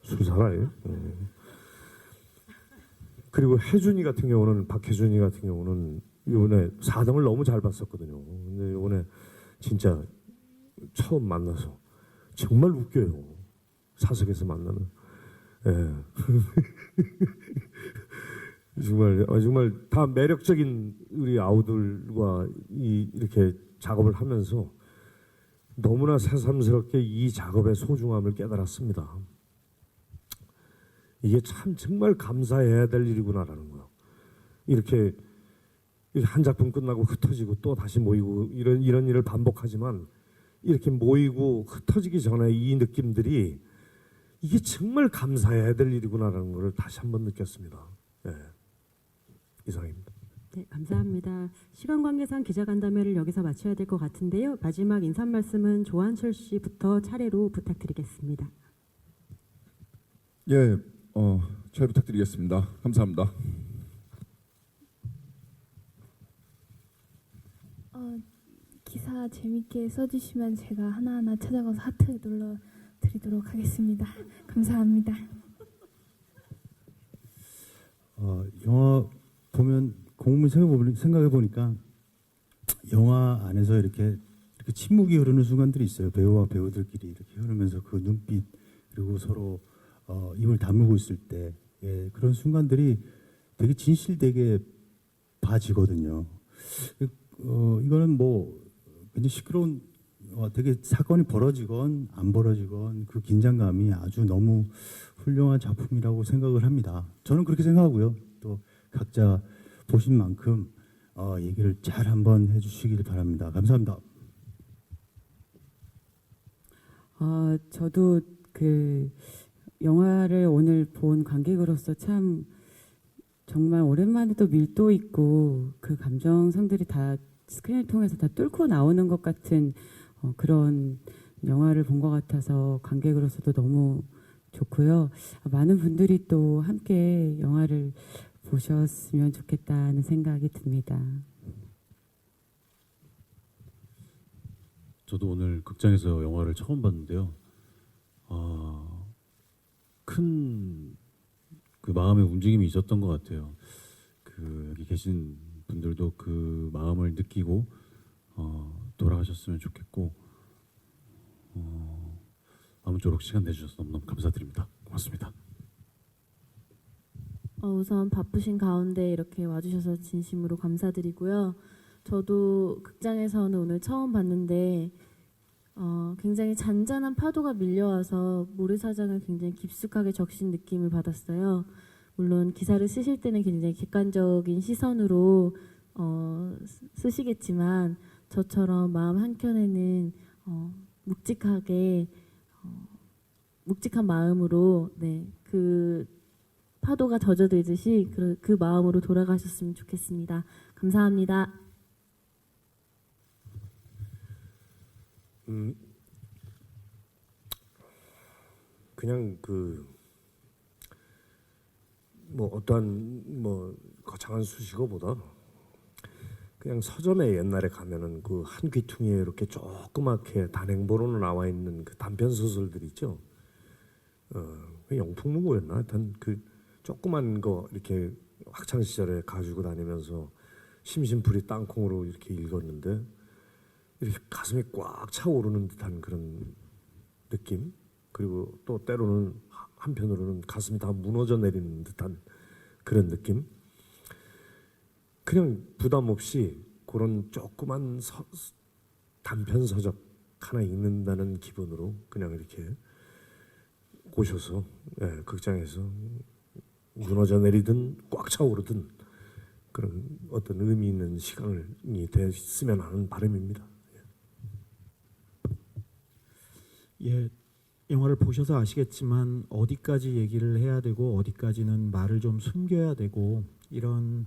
술 살아요. 그리고 혜준이 같은 경우는, 박혜준이 같은 경우는 이번에 4등을 너무 잘 봤었거든요. 근데 이번에 진짜 처음 만나서 정말 웃겨요. 사석에서 만나는. 정말 다 매력적인 우리 아우들과 이렇게 작업을 하면서 너무나 새삼스럽게 이 작업의 소중함을 깨달았습니다. 이게 참 정말 감사해야 될 일이구나라는 거. 이렇게 한 작품 끝나고 흩어지고 또 다시 모이고 이런 일을 반복하지만, 이렇게 모이고 흩어지기 전에 이 느낌들이 이게 정말 감사해야 될 일이구나라는 걸 다시 한번 느꼈습니다. 이상입니다. 네, 감사합니다. 시간 관계상 기자간담회를 여기서 마쳐야 될 것 같은데요. 마지막 인사 말씀은 조한철 씨부터 차례로 부탁드리겠습니다. 예, 잘 부탁드리겠습니다. 감사합니다. 기사 재밌게 써주시면 제가 하나하나 찾아가서 하트 눌러드리도록 하겠습니다. 감사합니다. 영화 보면 곰곰이 생각해 보니까 영화 안에서 이렇게 침묵이 흐르는 순간들이 있어요. 배우와 배우들끼리 이렇게 흐르면서 그 눈빛 그리고 서로 입을 다물고 있을 때 그런 순간들이 되게 진실되게 봐지거든요. 이거는 뭐 굉장히 시끄러운 되게 사건이 벌어지건 안 벌어지건 그 긴장감이 아주 너무 훌륭한 작품이라고 생각을 합니다. 저는 그렇게 생각하고요. 또 각자 보신 만큼 얘기를 잘 한번 해주시길 바랍니다. 감사합니다. 저도 그 영화를 오늘 본 관객으로서 참 정말 오랜만에 또 밀도 있고 그 감정선들이 다 스크린을 통해서 다 뚫고 나오는 것 같은 그런 영화를 본 것 같아서 관객으로서도 너무 좋고요. 많은 분들이 또 함께 영화를 보셨으면 좋겠다는 생각이 듭니다. 저도 오늘 극장에서 영화를 처음 봤는데요. 큰 그 마음의 움직임이 있었던 것 같아요. 그 여기 계신 분들도 그 마음을 느끼고 돌아가셨으면 좋겠고 아무쪼록 시간 내주셔서 너무너무 감사드립니다. 고맙습니다. 우선 바쁘신 가운데 이렇게 와주셔서 진심으로 감사드리고요. 저도 극장에서는 오늘 처음 봤는데 굉장히 잔잔한 파도가 밀려와서 모래사장을 굉장히 깊숙하게 적신 느낌을 받았어요. 물론 기사를 쓰실 때는 굉장히 객관적인 시선으로 쓰시겠지만 저처럼 마음 한켠에는 묵직한 마음으로 그 파도가 젖어들듯이 그 마음으로 돌아가셨으면 좋겠습니다. 감사합니다. 그냥 뭐 어떠한 뭐 거창한 수식어보다 그냥 서점에 옛날에 가면은 그 한 귀퉁이에 이렇게 조그맣게 단행본으로 나와 있는 그 단편 소설들 있죠. 영풍문고였나? 하여튼 그 조그만 거 이렇게 학창 시절에 가지고 다니면서 심심풀이 땅콩으로 이렇게 읽었는데 이렇게 가슴이 꽉 차오르는 듯한 그런 느낌. 그리고 또 때로는 한편으로는 가슴이 다 무너져 내리는 듯한 그런 느낌. 그냥 부담 없이 그런 조그만 단편 서적 하나 읽는다는 기분으로 그냥 이렇게 오셔서 극장에서 무너져 내리든 꽉 차오르든 그런 어떤 의미 있는 시간이 됐으면 하는 바람입니다. 예, 영화를 보셔서 아시겠지만 어디까지 얘기를 해야 되고 어디까지는 말을 좀 숨겨야 되고 이런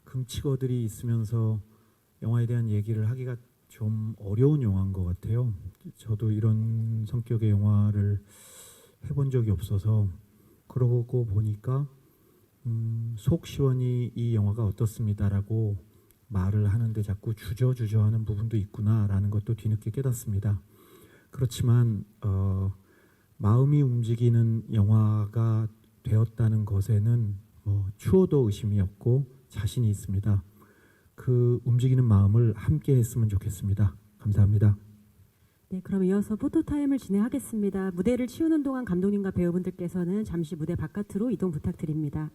금치거들이 있으면서 영화에 대한 얘기를 하기가 좀 어려운 영화인 것 같아요. 저도 이런 성격의 영화를 해본 적이 없어서 그러고 보니까 속 시원히 이 영화가 어떻습니다라고 말을 하는데 자꾸 주저하는 부분도 있구나라는 것도 뒤늦게 깨닫습니다. 그렇지만 마음이 움직이는 영화가 되었다는 것에는 추호도 의심이 없고 자신이 있습니다. 그 움직이는 마음을 함께 했으면 좋겠습니다. 감사합니다. 네, 그럼 이어서 포토타임을 진행하겠습니다. 무대를 치우는 동안 감독님과 배우분들께서는 잠시 무대 바깥으로 이동 부탁드립니다.